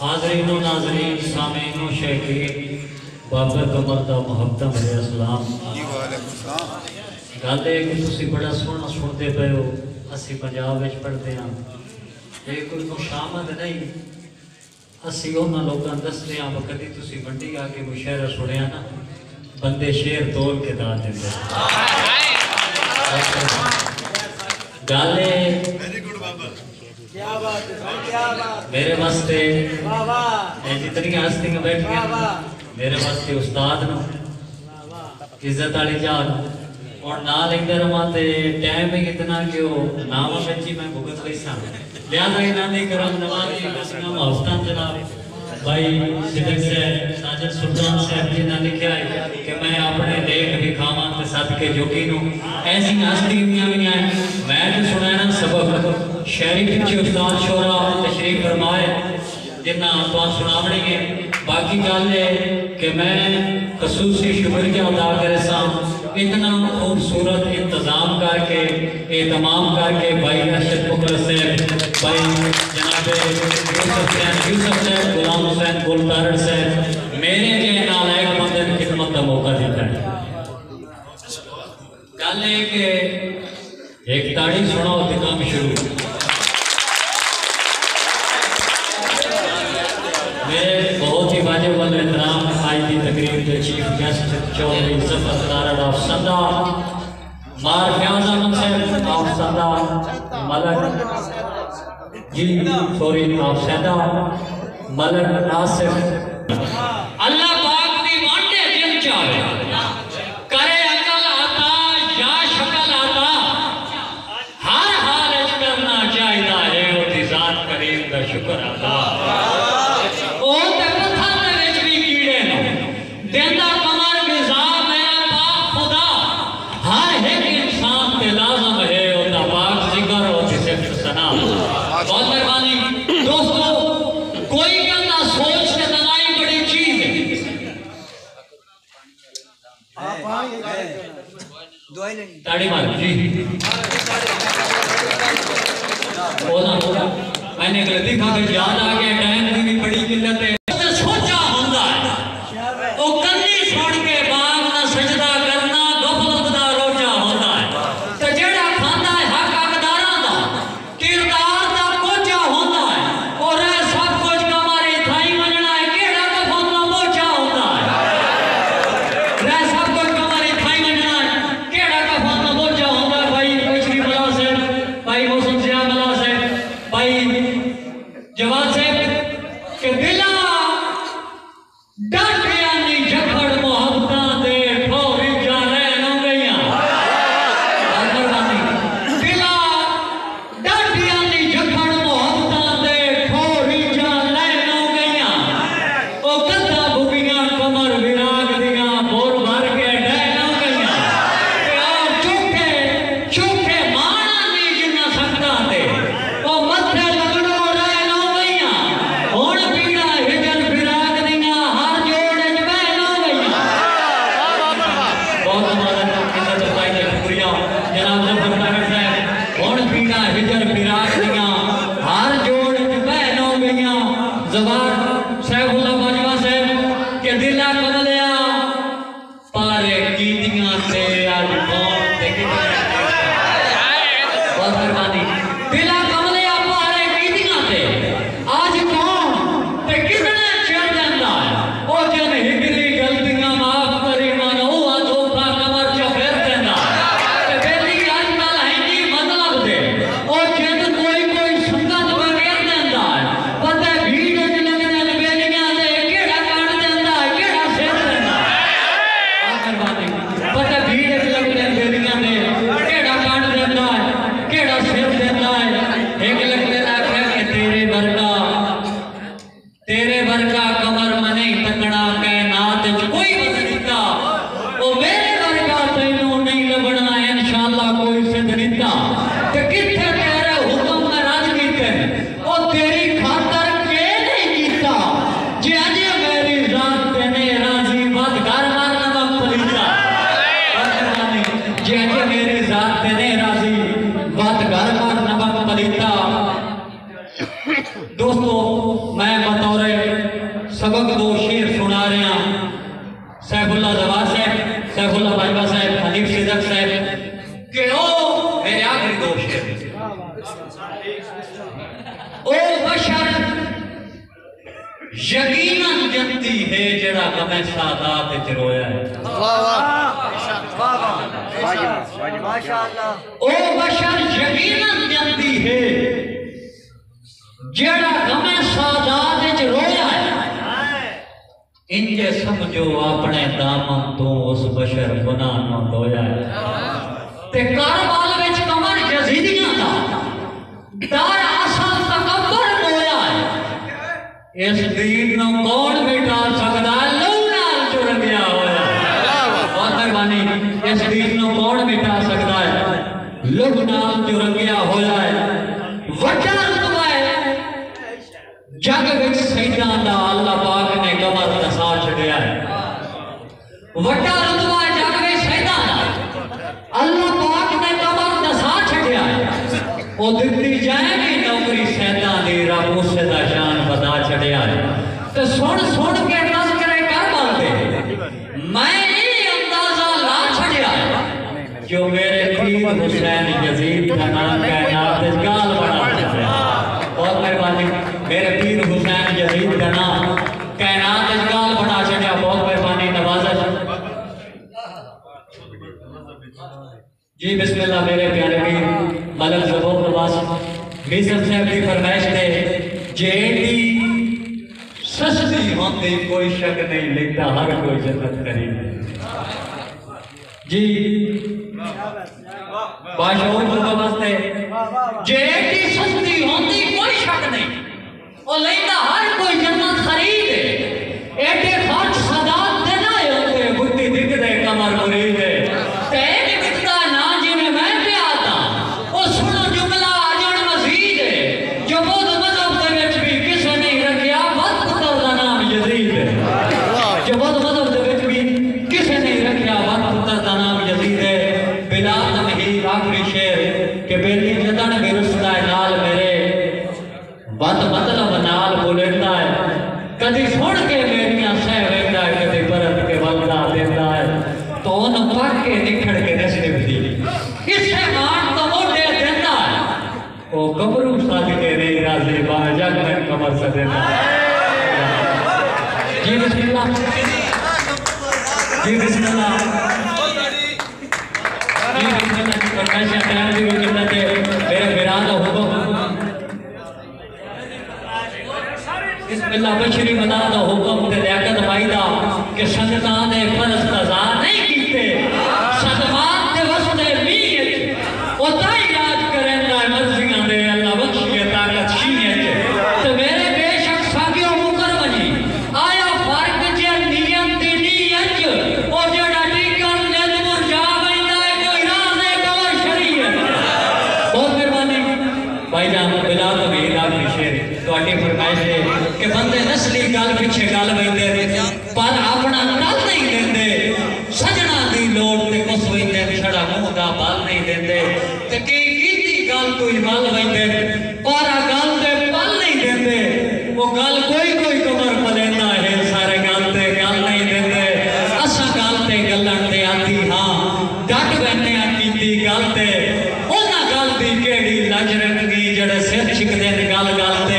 हाज़रीनो नाज़रीन सामीनो शेखे बाबर कमर दा मुहब्बत मेरे सलाम गल है कि तुसी बड़ा सोहना सुनते पे हो असी पंजाब विच पढ़ते हैं ये कोई खुशामद नहीं असी उन्हां लोकां दसदे हां कदी तुसी मंडी आके मुशायरा सुनिया ना बंदे शेर तोड़ के दाल देंदे गल मेरे वास्ते जितनी हस्तियां बैठियां मेरे वास्ते उस्ताद नो इज्जत वाली जान और ना लेंदे रहा ते टाइम ही इतना कि नाम बच्ची मैं भुगत रही सा लिहाजा इन्होंने करम नवाजी हसना मौस्तान जनाब भाई सिद्दीक से साजिद सुल्तान साहब जी ने लिखा है कि मैं अपने देख दिखावा ते सदके जोगी नु ऐसी हस्तियां भी हैं मैं तो सुनाना सबक शहरी पिछे उस्ताद शोरा तशरीफ फरमाए जिन्ना तो सुनावनी है बाकी गल है कि मैं खसूसी शुक्रिया अदा करे सा इतना खूबसूरत इंतजाम करके एहतमाम करके भाई अरशद मुखर साहब भाई जनाब यूसुफ साहब गुलाम हुसैन गुलकार साहब मेरे के नालायक बंदे ने खिदमत का मौका दिता है गल है कि एक ताड़ी सुनाओ तो काम शुरू मेरे बहुत ही वाजिब वाले एहतराम आज की तकरीर के chief guest Chaudhry Zafar Tarar of Sanda मार Fayaz Ahmad Sahab of Sanda Malak ji sorry of Sanda Malak Asif Allah पाक दी वांडे दिल चाहे करे अकल आता या शकल आता हर हाल च करना चाहिए है ओदी जात करीम दा शुक्र अदा ताड़ी मार जी मैंने गलती खा के याद आ गया टाइम की भी बड़ी किल्लत है सोचा होंदा है ओ कन्नी छोड़ के बाग ना सजदा करना गफलत दा रोजा होंदा है ते जेड़ा खांदा है हक हकदारां दा किरदार दा कोचा होंदा है और सब कुछ हमारे थाई मनना है केड़ा गफल दा मोचा होंदा है रे सब कुछ हमारे थाई मनना है केड़ा गफल दा मोचा होंदा है भाई पिछली बला से भाई मौसम से बला से भाई जवाब साहब के दिला डाटिया नी जखड़ मोहब्बतां दे ठोरी जा रहन गईया दिला डाटिया नी जखड़ मोहब्बतां दे ठोरी जा रहन गईया ओ कद्दा बुगियां कमर विराग दियां बोर भर के डहन गईया ते ओ चूखे चूखे माना नी जिन्ना सकदा दे ओ मथे लगड़ो रहन गईया हुण पीड़ा हिजर फिराग दियां हर जोड़ च बहन गईया बहुत हमारा इज्जत भाई ने शुक्रिया जनाब जफर तारड़ साहब हुण पीड़ा हिजर फिराग दियां हर जोड़ च बहन गईया जवाब सैफुल्लाह बाजवा साहब के दिला कमलिया पारे कीतियां ते अज कौन ते बहुत मेहरबानी दिला कमलिया पारे कीतियां ते आज कौन ते कितने चिर देंदा है ओ जन हिगरी गलतियां माफ करी मन ओ धोखा कमर च फेर देंदा ते बेली अजकल है जी मतलब दे ओ जिंद कोई कोई संगत बगैर देंदा है पता भीड़ च लगने बेलियां दे केड़ा काट देंदा है केड़ा सिर देंदा है मेहरबानी पता भीड़ च लगने बेलियां दे केड़ा काट देंदा है केड़ा सिर देंदा है एक लगने आखिया कि तेरे वर्गा कमर मने तकड़ा कायनात च कोई बदलिता ओ मेरे वर्गा तैनू नहीं लबना इंशाअल्लाह कोई सिद्ध नीता ते किथे तेरे हुक्म में राज कीते ओ तेरी खातर के नहीं कीता जे अजे मेरी जात तेने राजी बद घर मारना वक्त लीता जे अजे मेरी जात तेने राजी यकीनन जन्नती है जड़ा गमे सादात विच रोया है। वाह वाह माशाअल्लाह। ओ बशर यकीनन जन्नती है जड़ा गमे सादात विच रोया है। इंजे समझो अपने दामन तो उस बशर गुनाह न धोया है। ते कारबाल विच कमर यजीदियां दा दार आसा तकब्बुर रोया है। इस दीन नू कौन मिटा सकदा है? लहू नाल जुड़ गया होया है। बहुत मेहरबानी। इस दीन नू कौन मिटा सकदा है? लहू नाल जुड़ गया होया है। वड्डा रुतबा है जग विच सैयदां दा अल्लाह पाक ने कमर दसा छड़िया है। वड्डा रुतबा है जग विच सैयदां दा अल्लाह पाक ने कमर दसा छड़िया है। ओ दित्ती जाएगी नौकरी सैयदां दी रब उसे दा शान बता छड़िया है। ते सुन सुन के तज़किरे करबल दे मैं ये अंदाजा ला छड़िया है जो मेरे पीर हुसैन यजीद का नाम कायनात विच गाल बना छड़िया। बहुत मेहरबानी। मेरे पीर हुसैन यजीद का नाम कायनात विच गाल बना छड़िया। बहुत मेहरबानी। नवाजा जी बिस्मिल्लाह। मेरे प्यारे पीर मलक ज़बूर नवाज मिसर साहब की फरमाइश थे जेडी सस्ती होती कोई शक नहीं लिखता हर कोई जन्नत करीब जी। बाशऊर वास्ते जेडी सस्ती होती कोई शक नहीं और लेंदा हर कोई जन्नत खरीद है। एडे खर्च सदात देना होते बुद्धि दिख दे कमर मुरीद है। कदी सुन के मेरिया सह वेंदा है कदी परत के वल्दा देता है तो उन पढ़ के निखड़ के नस निभदी किसे मान तो मोटे देता है ओ कबरू साथ के रे राजी बा जग में कमर से देता जी बिस्मिल्लाह। जी बिस्मिल्लाह। जी बिस्मिल्लाह की फरमाइश है भी करना है। मेरे बिरान का हुक्म बिस्मिल्लाह बशरी बना दा हुक्म ते लियाकत माईदा कि संगतां ने फर्ज कज़ा नहीं कीते सदमात दे वस्ते मीत ओ ताई राज करंदा मर्जियां दे अल्लाह बख्शिए ताकत शीए ते मेरे बेशक सागियो मुकरम जी आया फर्क जे नियत दी नियत ओ जेड़ा टीकन ने मुरझा वैंदा है कोई राज है कवर शरीयत। बहुत मेहरबानी भाईजान बिलाल अमीर आखिरी शेर ਤੁਹਾਡੀ फरमाइश है कि बंदे नस्ली गल पिछे गल वैंदे पर अपना गल नहीं देंदे सजना दी लोड़ ते कुछ वैंदे छड़ा मुंह दा बल नहीं देंदे ते की कीती गल कोई बल वैंदे पर गल दे बल नहीं देंदे वो गल कोई कोई कमर पलेंदा है सारे गल ते गल नहीं देंदे असा गल ते गलन ते आती हां डट बैठे आ कीती गल ते ओना गल दी केड़ी लज रंगी जड़े सिर छिकदे ने गल गल ते